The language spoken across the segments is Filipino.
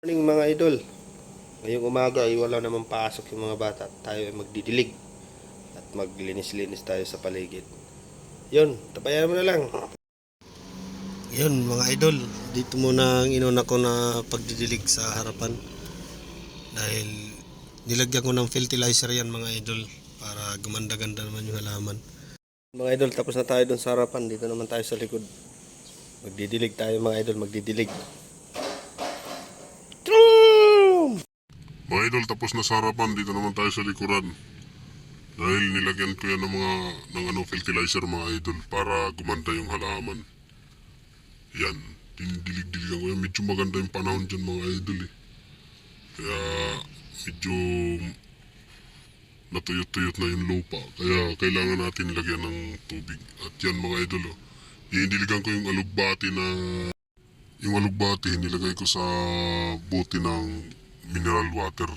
Morning mga idol. Ngayong umaga ay wala namang pasok yung mga bata. Tayo ay magdidilig at maglinis-linis tayo sa paligid. Yun, tabayan mo na lang. Yun mga idol, dito muna ang inuna ko na pagdidilig sa harapan. Dahil nilagyan ko ng fertilizer yan mga idol para gumanda-ganda naman yung halaman. Mga idol, tapos na tayo dun sa harapan. Dito naman tayo sa likod. Magdidilig tayo mga idol, magdidilig. Mga idol, tapos na sa harapan, dito naman tayo sa likuran. Dahil nilagyan ko yan ng fertilizer mga idol para gumanda yung halaman. Yan, dinidilig-diligan ko yan. Medyo maganda yung panahon dyan mga idol eh. Kaya medyo natuyot-tuyot na yung lupa. Kaya kailangan natin lagyan ng tubig. At yan mga idol oh. Dinidiligan ko yung alugbati na... Yung alugbati nilagay ko sa bote ng mineral water.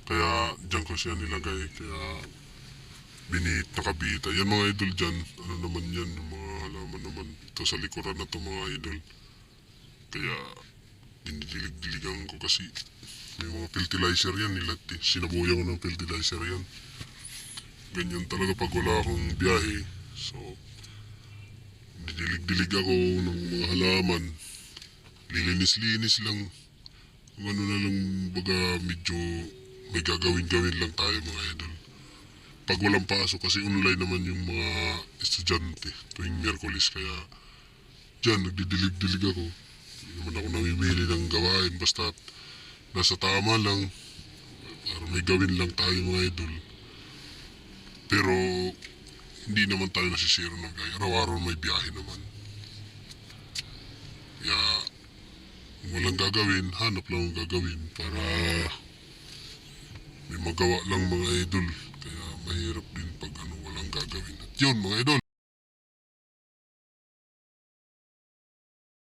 Kaya dyan ko siya nilagay. Kaya binit nakabita. Yan mga idol dyan. Ano naman yan? Yung mga halaman naman. Ito sa likuran na to mga idol. Kaya dinidilig-diligan ko kasi may mga fertilizer yan. Sinabuyan ko ng fertilizer yan. Ganyan talaga pag wala akong biyahe. So didilig-dilig ako ng mga halaman. Lilinis-linis lang. Kung ano na lang baga medyo may gagawin-gawin lang tayo mga idol. Pag walang pasok kasi online naman yung mga estudyante tuwing Miyerkules kaya dyan nagdidilig-dilig ako. Hindi naman ako namimili ng gawain basta nasa tama lang para may gawin lang tayo mga idol. Pero hindi naman tayo nasisiro ng biyahe. Araw-araw may biyahe naman. Kaya kung walang gagawin, hanap lang ang gagawin para may magawa lang mga idol. Kaya mahirap din pag walang gagawin. At yun mga idol.